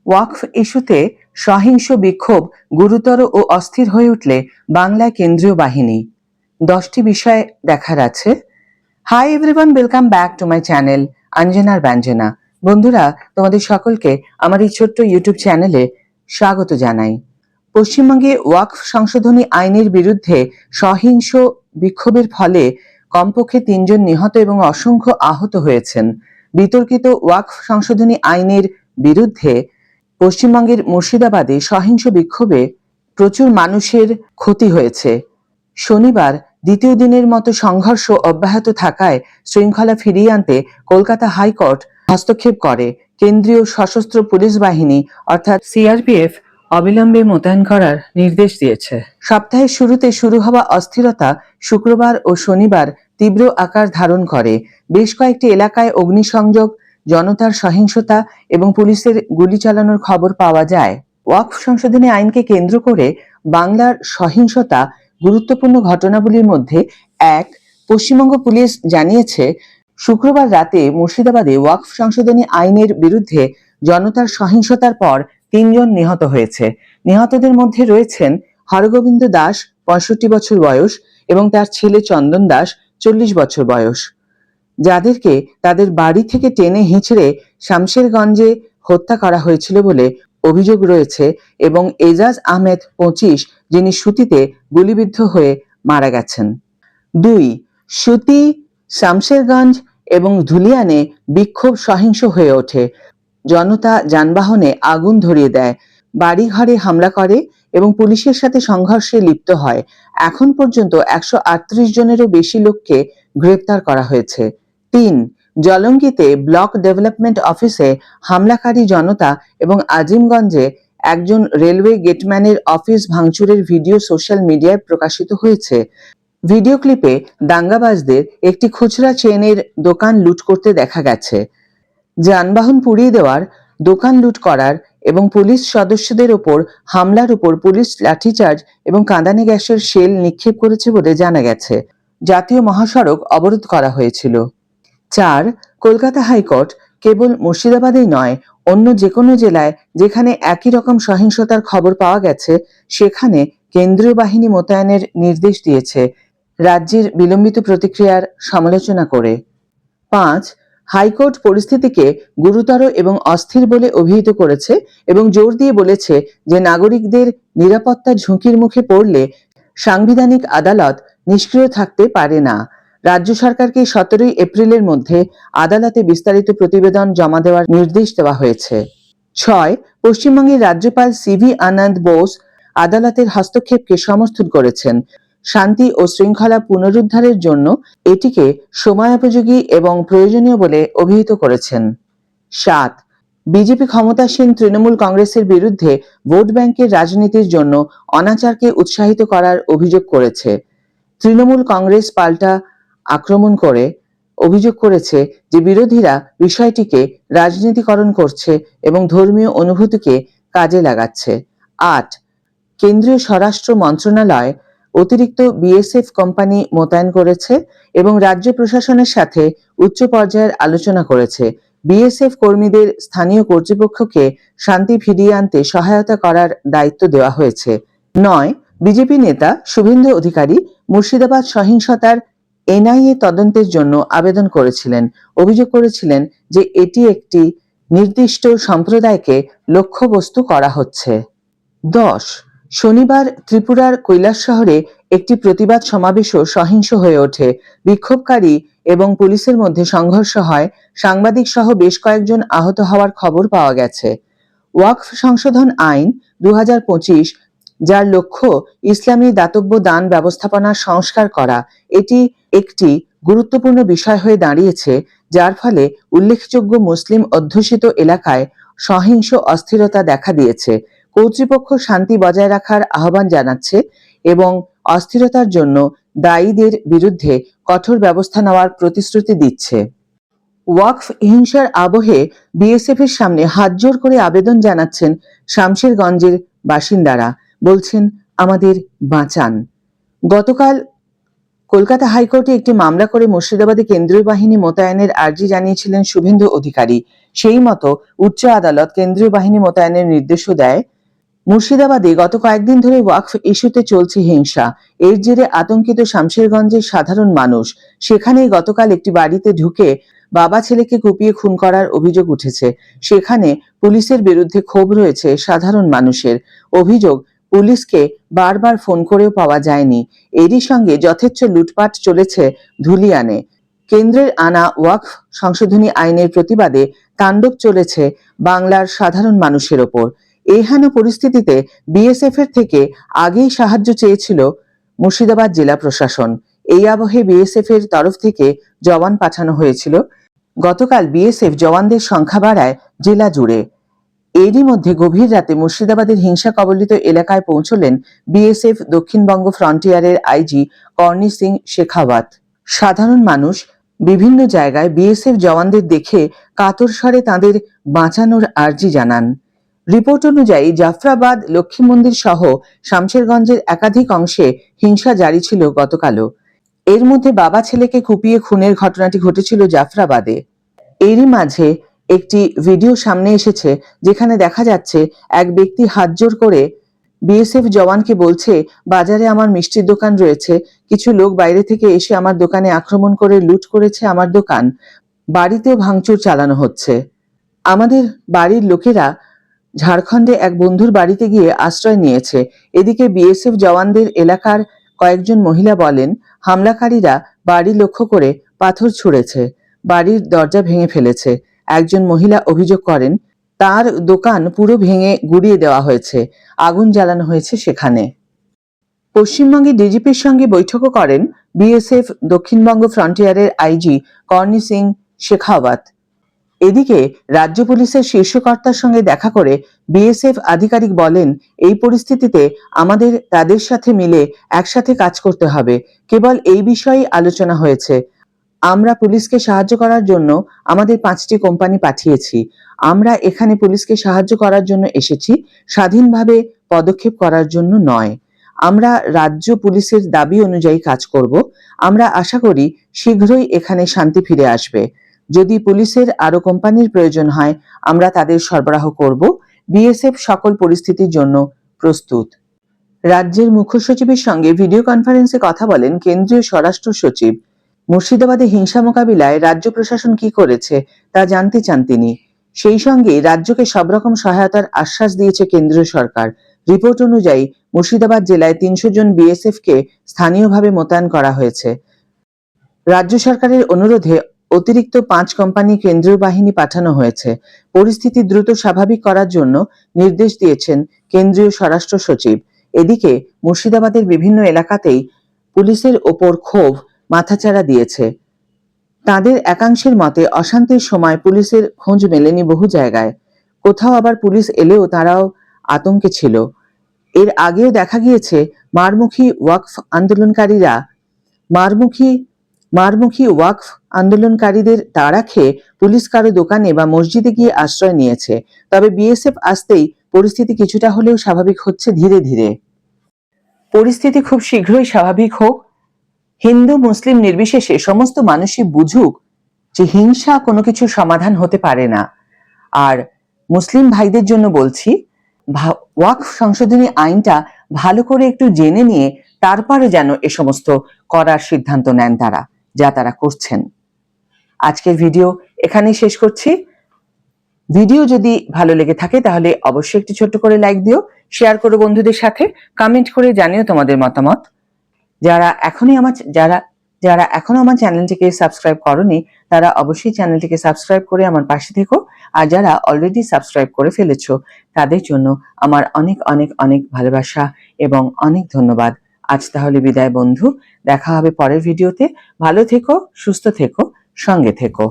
ওয়াকফ ইস্যুতে সহিংস বিক্ষোভ গুরুতর ও অস্থির হয়ে উঠলে বাংলায় কেন্দ্রীয় বাহিনী। 10টি বিষয় দেখার আছে। Hi everyone, welcome back to my channel অঞ্জনার ব্যঞ্জনা। বন্ধুরা, তোমাদের সকলকে আমার এই ছোট্ট ইউটিউব চ্যানেলে স্বাগত জানাই। পশ্চিমবঙ্গে ওয়াকফ সংশোধনী আইনের বিরুদ্ধে সহিংস বিক্ষোভের ফলে কমপক্ষে 3 জন নিহত এবং অসংখ্য আহত হয়েছেন। বিতর্কিত ওয়াকফ সংশোধনী আইনের বিরুদ্ধে পশ্চিমবঙ্গের মুর্শিদাবাদে সহিংস বিক্ষোভে প্রচুর মানুষের ক্ষতি হয়েছে। শনিবার দ্বিতীয় দিনের মতো সংঘর্ষ অব্যাহত থাকায় শৃঙ্খলা ফিরিয়ে আনতে কলকাতা হাইকোর্ট হস্তক্ষেপ করে। কেন্দ্রীয় সশস্ত্র পুলিশ বাহিনী অর্থাৎ সিআরপিএফ অবিলম্বে মোতায়েন করার নির্দেশ দিয়েছে। সপ্তাহের শুরুতে শুরু হওয়া অস্থিরতা শুক্রবার ও শনিবার তীব্র আকার ধারণ করে। বেশ কয়েকটি এলাকায় অগ্নিসংযোগ, জনতার সহিংসতা এবং পুলিশের গুলি চালানোর খবর পাওয়া যায়। ওয়াকফ সংশোধনী আইনকে কেন্দ্র করে বাংলার সহিংসতা গুরুত্বপূর্ণ ঘটনাগুলির মধ্যে এক। পশ্চিমবঙ্গ পুলিশ জানিয়েছে, শুক্রবার রাতে মুর্শিদাবাদে ওয়াকফ সংশোধনী আইনের বিরুদ্ধে জনতার সহিংসতার পর 3 জন নিহত হয়েছে। নিহতদের মধ্যে রয়েছেন হরগোবিন্দ দাস, 65 বছর বয়স, এবং তার ছেলে চন্দন দাস, 40 বছর বয়স, যাদেরকে তাদের বাড়ি থেকে টেনে হিঁচড়ে শামশেরগঞ্জে হত্যা করা হয়েছিল বলে অভিযোগ রয়েছে, এবং এজাজ আহমেদ, 25, যিনি সুতিতে গুলিবিদ্ধ হয়ে মারা গেছেন। 2. সুতি, শামশেরগঞ্জ এবং ধুলিয়ানে বিক্ষোভ সহিংস হয়ে ওঠে। জনতা যানবাহনে আগুন ধরিয়ে দেয়, বাড়িঘরে হামলা করে এবং পুলিশের সাথে সংঘর্ষে লিপ্ত হয়। এখন পর্যন্ত 138 জনেরও বেশি লোককে গ্রেপ্তার করা হয়েছে। 3. জলঙ্গিতে ব্লক ডেভেলপমেন্ট অফিসে হামলাকারী জনতা এবং আজিমগঞ্জে একজন রেলওয়ে গেটম্যানের অফিস ভাঙচুরের ভিডিও সোশ্যাল মিডিয়ায় প্রকাশিত হয়েছে। ভিডিও ক্লিপে দাঙ্গাবাজদের একটি খুচরা চেনের দোকান লুট করতে দেখা গেছে। যানবাহন পুড়িয়ে দেওয়ার, দোকান লুট করার এবং পুলিশ সদস্যদের ওপর হামলার উপর পুলিশ লাঠিচার্জ এবং কাঁদানে গ্যাসের শেল নিক্ষেপ করেছে বলে জানা গেছে। জাতীয় মহাসড়ক অবরোধ করা হয়েছিল। 4. কলকাতা হাইকোর্ট কেবল মুর্শিদাবাদেই নয়, অন্য যে কোনো জেলায় যেখানে একই রকম সহিংসতার খবর পাওয়া গেছে সেখানে কেন্দ্রীয় বাহিনী মোতায়েনের নির্দেশ দিয়েছে, রাজ্যের বিলম্বিত প্রতিক্রিয়ার সমালোচনা করে। 5. হাইকোর্ট পরিস্থিতিকে গুরুতর এবং অস্থির বলে অভিহিত করেছে এবং জোর দিয়ে বলেছে যে নাগরিকদের নিরাপত্তা ঝুঁকির মুখে পড়লে সাংবিধানিক আদালত নিষ্ক্রিয় থাকতে পারে না। রাজ্য সরকারকে 17 এপ্রিলের মধ্যে আদালতে বিস্তারিত প্রতিবেদন জমা দেওয়ার নির্দেশ দেওয়া হয়েছে। 6. পশ্চিমবঙ্গের রাজ্যপাল সিভি আনন্দ বোস আদালতের হস্তক্ষেপকে সমর্থন করেছেন। শান্তি ও শৃঙ্খলা পুনরুদ্ধারের জন্য এটিকে সময়োপযোগী এবং প্রয়োজনীয় বলে অভিহিত করেছেন। 7. বিজেপি ক্ষমতাসীন তৃণমূল কংগ্রেসের বিরুদ্ধে ভোট ব্যাংকের রাজনীতির জন্য অনাচারকে উৎসাহিত করার অভিযোগ করেছে। তৃণমূল কংগ্রেস পাল্টা আক্রমণ করে অভিযোগ করেছে যে বিরোধীরা বিষয়টিকে রাজনীতিকরণ করছে এবং ধর্মীয় অনুভূতিকে কাজে লাগাচ্ছে। 8. কেন্দ্রীয় স্বরাষ্ট্র মন্ত্রণালয় অতিরিক্ত বিএসএফ কোম্পানি মোতায়েন করেছে এবং রাজ্য প্রশাসনের সাথে উচ্চ পর্যায়ের আলোচনা করেছে। বিএসএফ কর্মীদের স্থানীয় কর্তৃপক্ষকে শান্তি ফিরিয়ে আনতে সহায়তা করার দায়িত্ব দেওয়া হয়েছে। 9. বিজেপি নেতা শুভেন্দু অধিকারী মুর্শিদাবাদ সহিংসতার এনআইএ তদন্তের জন্য আবেদন করেছিলেন। অভিযোগ করেছিলেন যে এটি একটি নির্দিষ্ট সম্প্রদায়কে লক্ষ্যবস্তু করা হচ্ছে। 10. শনিবার ত্রিপুরার কৈলাস শহরে একটি প্রতিবাদ সমাবেশও সহিংস হয়ে ওঠে। বিক্ষোভকারী এবং পুলিশের মধ্যে সংঘর্ষ হয়, সাংবাদিক সহ বেশ কয়েকজন আহত হওয়ার খবর পাওয়া গেছে। ওয়াকফ সংশোধন আইন 2025, যার লক্ষ্য ইসলামী দাতব্য দান ব্যবস্থাপনা সংস্কার করা, এটি একটি গুরুত্বপূর্ণ বিষয় হয়ে দাঁড়িয়েছে, যার ফলে উল্লেখযোগ্য মুসলিম অধ্যুষিত এলাকায় সহিংস অস্থিরতা দেখা দিয়েছে। কর্তৃপক্ষ শান্তি বজায় রাখার আহ্বান জানাচ্ছে এবং অস্থিরতার জন্য দায়ীদের বিরুদ্ধে কঠোর ব্যবস্থা নেওয়ার প্রতিশ্রুতি দিচ্ছে। ওয়াকফ হিংসার আবহে বিএসএফ এর সামনে হাতজোড় করে আবেদন জানাচ্ছেন শামশেরগঞ্জের বাসিন্দারা। বলছেন, আমাদের বাঁচান। গতকাল কলকাতা হাইকোর্টে একটি মামলা করে মুর্শিদাবাদে কেন্দ্রীয় বাহিনী মোতায়েনের আর্জি জানিয়েছিলেন শুভেন্দু অধিকারী। সেই মতো উচ্চ আদালত কেন্দ্রীয় বাহিনী মোতায়েনের নির্দেশও দেয়। মুর্শিদাবাদে গত কয়েকদিন ধরে ওয়াকফ ইস্যুতে চলছে হিংসা। এর জেরে আতঙ্কিত শামশেরগঞ্জের সাধারণ মানুষ। সেখানেই গতকাল একটি বাড়িতে ঢুকে বাবা ছেলেকে কুপিয়ে খুন করার অভিযোগ উঠেছে। সেখানে পুলিশের বিরুদ্ধে ক্ষোভ রয়েছে সাধারণ মানুষের। অভিযোগ, পুলিশকে বারবার ফোন করেও পাওয়া যায়নি। এরই সঙ্গে যথেচ্ছ লুটপাট চলেছে ধুলিয়ানে। কেন্দ্রের আনা ওয়াকফ সংশোধনী আইনের প্রতিবাদে তাণ্ডব চলেছে বাংলার সাধারণ মানুষের ওপর। এহেন পরিস্থিতিতে বিএসএফ এর থেকে আগেই সাহায্য চেয়েছিল মুর্শিদাবাদ জেলা প্রশাসন। এই আবহে বিএসএফ এর তরফ থেকে জওয়ান পাঠানো হয়েছিল। গতকাল বিএসএফ জওয়ানদের সংখ্যা বাড়ায় জেলা জুড়ে। এরই মধ্যে গভীর রাতে মুর্শিদাবাদের হিংসা কবলিত এলাকায় পৌঁছলেন বিএসএফ দক্ষিণবঙ্গ ফ্রন্টিয়ারের আইজি কর্ণি সিং শেখাওয়াত। সাধারণ মানুষ বিভিন্ন জায়গায় বিএসএফ জওয়ানদের দেখে কাতর স্বরে তাঁদের বাঁচানোর আর্জি জানান। রিপোর্ট অনুযায়ী জাফরাবাদ, লক্ষ্মী মন্দির সহ শামশেরগঞ্জের একাধিক অংশে হিংসা জারি ছিল গতকালও। এর মধ্যে বাবা ছেলেকে কুপিয়ে খুনের ঘটনাটি ঘটেছিল জাফরাবাদে। এরই মাঝে একটি ভিডিও সামনে এসেছে যেখানে দেখা যাচ্ছে এক ব্যক্তি হাতজোড় করে বিএসএফ জওয়ানকে বলছে, বাজারে আমার মিষ্টির দোকান রয়েছে, কিছু লোক বাইরে থেকে এসে আমার দোকানে আক্রমণ করে লুট করেছে আমার দোকান, বাড়িতেও ভাঙচুর চালানো হচ্ছে। আমাদের বাড়ির লোকেরা ঝাড়খণ্ডে এক বন্ধুর বাড়িতে গিয়ে আশ্রয় নিয়েছে। এদিকে বিএসএফ জওয়ানদের এলাকার কয়েকজন মহিলা বলেন, হামলাকারীরা বাড়ি লক্ষ্য করে পাথর ছুঁড়েছে, বাড়ির দরজা ভেঙে ফেলেছে। একজন মহিলা অভিযোগ করেন, তার দোকান পুরো ভেঙে গুড়িয়ে দেওয়া হয়েছে, আগুন জ্বালানো হয়েছে সেখানে। পশ্চিমবঙ্গে ডিজিপির সঙ্গে বৈঠকও করেন বিএসএফ দক্ষিণবঙ্গ ফ্রন্টিয়ারের আইজি কর্ণি সিং শেখাওয়াত। এদিকে রাজ্য পুলিশের শীর্ষকর্তার সঙ্গে দেখা করে বিএসএফ আধিকারিক বলেন, এই পরিস্থিতিতে আমাদের তাদের সাথে মিলে একসাথে কাজ করতে হবে। কেবল এই বিষয়েই আলোচনা হয়েছে। আমরা পুলিশকে সাহায্য করার জন্য আমাদের 5টি কোম্পানি পাঠিয়েছি। আমরা এখানে পুলিশকে সাহায্য করার জন্য এসেছি, স্বাধীনভাবে পদক্ষেপ করার জন্য নয়। আমরা রাজ্য পুলিশের দাবি অনুযায়ী কাজ করব। আমরা আশা করি শীঘ্রই এখানে শান্তি ফিরে আসবে। যদি পুলিশের আরো কোম্পানির প্রয়োজন হয় আমরা তাদের সরবরাহ করব। বিএসএফ সকল পরিস্থিতির জন্য প্রস্তুত। রাজ্যের মুখ্য সচিবের সঙ্গে ভিডিও কনফারেন্সে কথা বলেন কেন্দ্রীয় স্বরাষ্ট্র সচিব। মুর্শিদাবাদে হিংসা মোকাবিলায় রাজ্য প্রশাসন কি করেছে তা জানতে চান তিনি। সেই সঙ্গে রাজ্যকে সব রকম সহায়তার আশ্বাস দিয়েছে কেন্দ্রীয় সরকার। রিপোর্ট অনুযায়ী মুর্শিদাবাদ জেলায় 300 জন বিএসএফ কে স্থানীয়ভাবে মোতায়েন করা হয়েছে। রাজ্য সরকারের অনুরোধে অতিরিক্ত 5 কোম্পানি কেন্দ্রীয় বাহিনী পাঠানো হয়েছে। পরিস্থিতি দ্রুত স্বাভাবিক করার জন্য নির্দেশ দিয়েছেন কেন্দ্রীয় স্বরাষ্ট্র সচিব। এদিকে মুর্শিদাবাদের বিভিন্ন এলাকাতেই পুলিশের ওপর ক্ষোভ মাথাচাড়া দিয়েছে। তাদের একাংশের মতে অশান্তির সময় পুলিশের খোঁজ মেলেনি বহু জায়গায়। কোথাও আবার পুলিশ এলেও তারাও আতঙ্কে ছিল। এর আগেও দেখা গিয়েছে মারমুখী ওয়াকফ আন্দোলনকারীদের তাড়া খেয়ে পুলিশ কারো দোকানে বা মসজিদে গিয়ে আশ্রয় নিয়েছে। তবে বিএসএফ আসতেই পরিস্থিতি কিছুটা হলেও স্বাভাবিক হচ্ছে ধীরে ধীরে। পরিস্থিতি খুব শীঘ্রই স্বাভাবিক হোক। হিন্দু মুসলিম নির্বিশেষে সমস্ত মানুষই বুঝুক যে হিংসা কোনো কিছুর সমাধান হতে পারে না। আর মুসলিম ভাইদের জন্য বলছি, ওয়াকফ সংশোধনী আইনটা ভালো করে একটু জেনে নিয়ে তারপরে যেন এ সমস্ত করার সিদ্ধান্ত নেন তারা, যা তারা করছেন। আজকের ভিডিও এখানেই শেষ করছি। ভিডিও যদি ভালো লেগে থাকে তাহলে অবশ্যই একটি ছোট্ট করে লাইক দিও, শেয়ার করো বন্ধুদের সাথে, কমেন্ট করে জানিও তোমাদের মতামত। যারা এখনো আমার চ্যানেলটিকে সাবস্ক্রাইব করোনি তারা অবশ্যই চ্যানেলটিকে সাবস্ক্রাইব করে আমার পাশে থেকো। আর যারা অলরেডি সাবস্ক্রাইব করে ফেলেছো তাদের জন্য আমার অনেক অনেক অনেক ভালোবাসা এবং অনেক ধন্যবাদ। আজ তাহলে বিদায় বন্ধু, দেখা হবে পরের ভিডিওতে। ভালো থেকো, সুস্থ থেকো, সঙ্গে থেকো।